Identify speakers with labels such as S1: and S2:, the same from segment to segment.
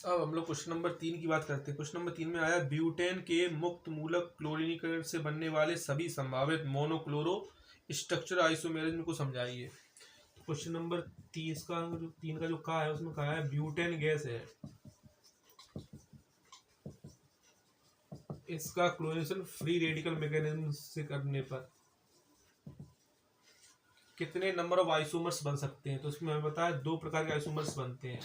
S1: अब हम लोग क्वेश्चन नंबर 3 की बात करते हैं। क्वेश्चन नंबर 3 में आया ब्यूटेन के मुक्त मूलक क्लोरीनीकरण से बनने वाले सभी संभावित मोनोक्लोरो स्ट्रक्चर आइसोमेरिज्म को समझाइए। क्वेश्चन नंबर 30 का 3 का जो कहा है उसमें कहा है ब्यूटेन गैस है, इसका क्लोरीनेशन फ्री रेडिकल मैकेनिज्म से करने पर कितने नंबर ऑफ आइसोमर्स बन सकते हैं। तो उसमें हमें पता है 2 प्रकार के आइसोमर्स बनते हैं,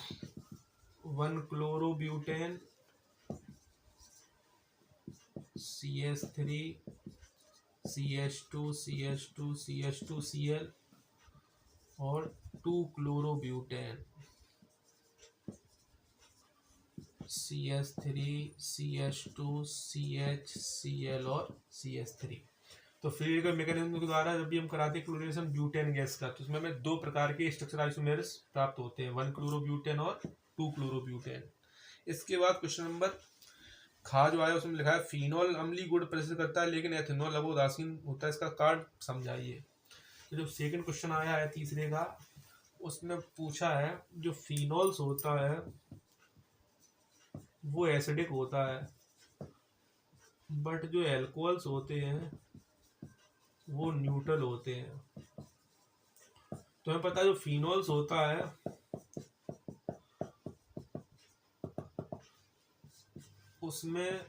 S1: 1 chlorobutane CH3 CH2 CH2 CH2Cl और 2 क्लोरोब्यूटेन CH3 CH2 CHCl और CH3। तो फ्री रेडिकल मैकेनिज्म के द्वारा जब भी हम कराते हैं क्लोरीनेशन ब्यूटेन गैस का, तो उसमें हमें 2 प्रकार के स्ट्रक्चर आइसोमेर्स प्राप्त होते हैं, 1 क्लोरोब्यूटेन और 2 क्लोरोब्यूटेन। इसके बाद क्वेश्चन नंबर खा जो आया उसमें लिखा है फिनॉल अम्लीय गुण प्रदर्शित करता है लेकिन एथेनॉल अब उदासीन होता है, इसका कारण समझाइए। तो जो सेकंड क्वेश्चन आया है तीसरे का, उसमें पूछा है जो फिनॉल्स होता है वो एसिडिक होता है, बट जो एल्कोहल्स होते हैं वो न्यूट्रल होते हैं। तो हमें पता है जो फिनॉल्स होता है उसमें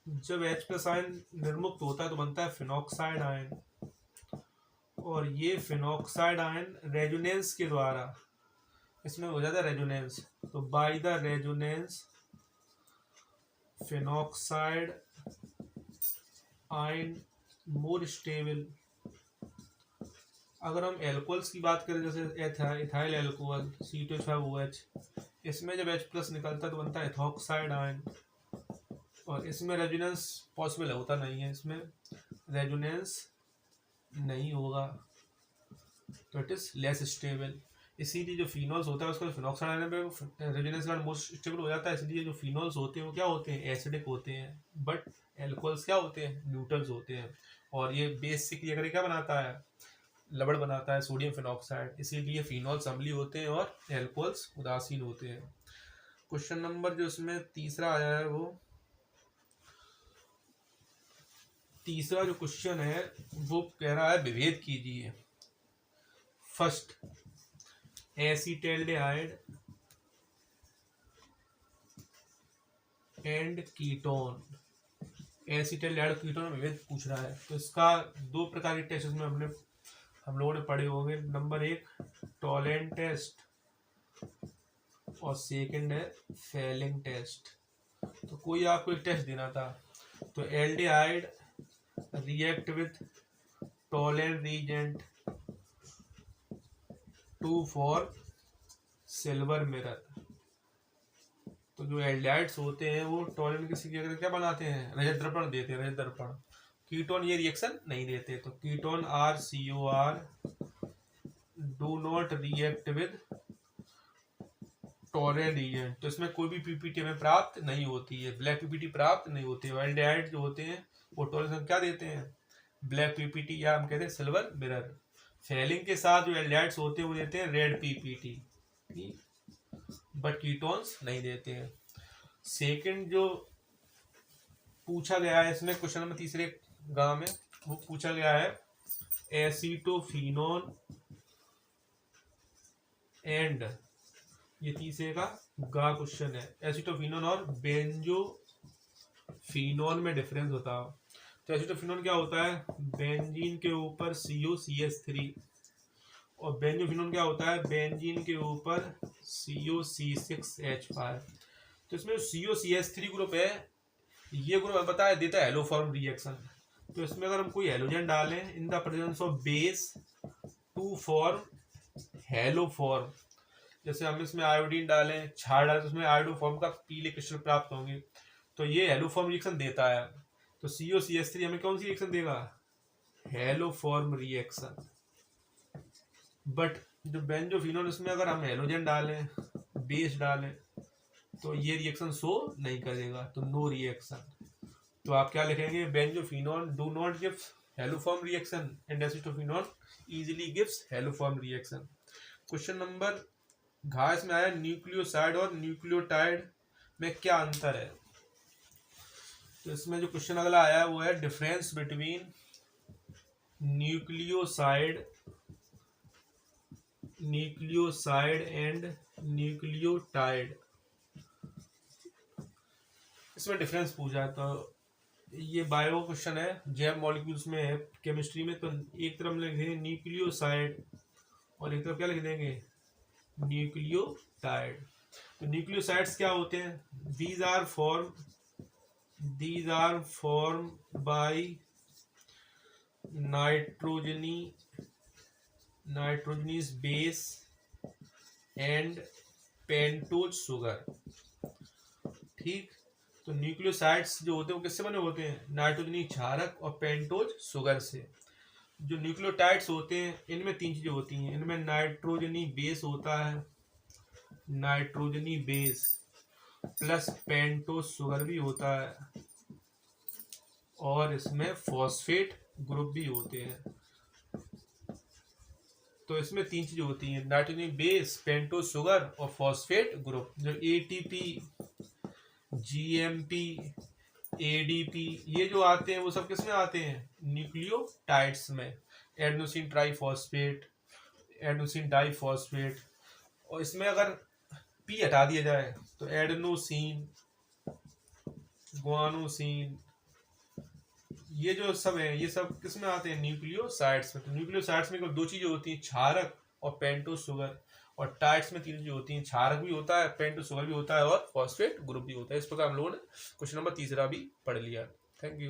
S1: जब H+ आयन निर्मुक्त होता है तो बनता है फिनॉक्साइड आयन, और ये फिनॉक्साइड आयन रेजोनेंस के द्वारा इसमें हो जाता है रेजोनेंस। तो by the resonance phenoxide ion more stable. अगर हम एल्कोहल्स की बात करें जैसे इथाइल एल्कोहल C2H5OH, इसमें जब H+ निकलता है तो बनता है एथॉक्साइड आयन, और इसमें रेजोनेंस पॉसिबल होता नहीं है, इसमें रेजोनेंस नहीं होगा, तो इट इज लेस स्टेबल। इसीलिए जो फिनॉल्स होता है उसका फिनॉक्साइड आयन पे रेजोनेंस का मोस्ट स्टेबल हो जाता है, इसलिए जो फिनॉल्स होते हैं वो क्या होते हैं, एसिडिक होते हैं, बट एल्कोहल्स क्या होते हैं, न्यूट्रल्स होते हैं। और ये बेस से क्रिया करके क्या बनाता है, लवण बनाता है सोडियम फिनॉक्साइड, इसीलिए फिनॉल्स अम्लीय होते हैं और एल्कोहल्स उदासीन होते हैं। क्वेश्चन नंबर जो इसमें तीसरा आया है वो तीसरा जो क्वेश्चन है वो कह रहा है विभेद कीजिए। First acetaldehyde and ketone, acetaldehyde ketone में विभेद पूछ रहा है। तो इसका 2 प्रकार के टेस्ट में हम लोगों ने पढ़े होंगे। नंबर 1 टॉलेंट टेस्ट और सेकंड है फेलिंग टेस्ट। तो कोई आपको एक टेस्ट देना था, तो aldehyde react with toluene reagent to for silver mirror। तो जो एल्डिहाइड्स होते हैं वो टॉलेन की क्रिया क्या बनाते हैं, रजत दर्पण देते हैं, रजत दर्पण। कीटोन ये रिएक्शन नहीं देते, तो ketone RCOR do not react with Tollens reagent. तो इसमें कोई भी पीपीटी हमें प्राप्त नहीं होती है, ब्लैक पीपीटी प्राप्त नहीं होती है। एल्डिहाइड जो होते हैं वो टॉलेन क्या देते हैं, ब्लैक पीपीटी, या हम कहते हैं सिल्वर मिरर। फेलिंग के साथ जो एल्डिहाइड्स होते हैं वो देते हैं रेड पीपीटी, बट कीटोन्स नहीं देते हैं। सेकंड जो पूछा गया है इसमें क्वेश्चन नंबर तीसरे गा में, वो पूछा गया है एसीटोफिनोन एंड, ये तीसरे का गा क्वेश्चन है, एसीटोफिनोन और बेंजोफिनोन में डिफरेंस होता है। तो एसीटोफिनोन क्या होता है, बेंजीन के ऊपर COCH3, और बेंजोफिनोन क्या होता है, बेंजीन के ऊपर COC6H5। तो इसमें COCH3 ग्रुप है, ये ग्रुप पता है देता है हेलोफॉर्म रिएक्शन। तो इसमें अगर हम कोई हेलोजन डालें in the presence of base to form haloform, जैसे हम इसमें आयोडीन डालें, क्षार डालें, तो उसमें आयोडोफॉर्म का पीले क्रिस्टल प्राप्त होंगे, तो ये हेलोफॉर्म रिएक्शन देता है। तो COCH3 हमें कौन सी रिएक्शन देगा, हेलोफॉर्म रिएक्शन। बट जो बेंजोफिनोन इसमें अगर हम हेलोजन डालें, बेस डालें, तो ये रिएक्शन शो नहीं करेगा, तो नो रिएक्शन। तो आप क्या लिखेंगे, benzophenone do not give haloform reaction and acetophenone easily gives haloform reaction. Question number घास में आया न्यूक्लियोसाइड और न्यूक्लियोटाइड में क्या अंतर है। तो इसमें जो क्वेश्चन अगला आया वो है difference between nucleoside and nucleotide. इसमें डिफरेंस पूछा है, तो ये बायो क्वेश्चन है, जैव मॉलिक्यूल्स में है केमिस्ट्री में। तो एक तरफ लिख देंगे न्यूक्लियोसाइड और एक तरफ क्या लिख देंगे न्यूक्लियोटाइड। तो न्यूक्लियोसाइड्स क्या होते हैं, these are form by nitrogenous base and pentose sugar. ठीक, तो न्यूक्लियोसाइड्स जो होते हैं वो किससे बने होते हैं, नाइट्रोजनी क्षारक और पेंटोज शुगर से। जो न्यूक्लियोटाइड्स होते हैं इनमें तीन चीजें होती हैं, इनमें नाइट्रोजनी बेस होता है, नाइट्रोजनी बेस प्लस पेंटोज शुगर भी होता है, और इसमें फॉस्फेट ग्रुप भी होते हैं। तो इसमें तीन चीजें होती हैं, नाइट्रोजनी बेस, पेंटोज शुगर और फॉस्फेट ग्रुप। जो एटीपी, जीएमपी, एडीपी ये जो आते हैं वो सब किस में आते हैं, न्यूक्लियोटाइड्स में। Adenosine triphosphate, adenosine diphosphate. और इसमें अगर पी हटा दिया जाए तो एडेनोसिन, गुआनोसिन, ये जो सब है ये सब किस में आते हैं, न्यूक्लियोसाइड्स में। तो न्यूक्लियोसाइड्स में केवल दो चीजें होती हैं, क्षारक और पेंटोज शुगर। और टाइड्स में तीन चीजें होती हैं, क्षारक भी होता है, पेंटोज शुगर भी होता है और फॉस्फेट ग्रुप भी होता है। इस प्रकार हम लोगों ने क्वेश्चन नंबर 3 भी पढ़ लिया। Thank you.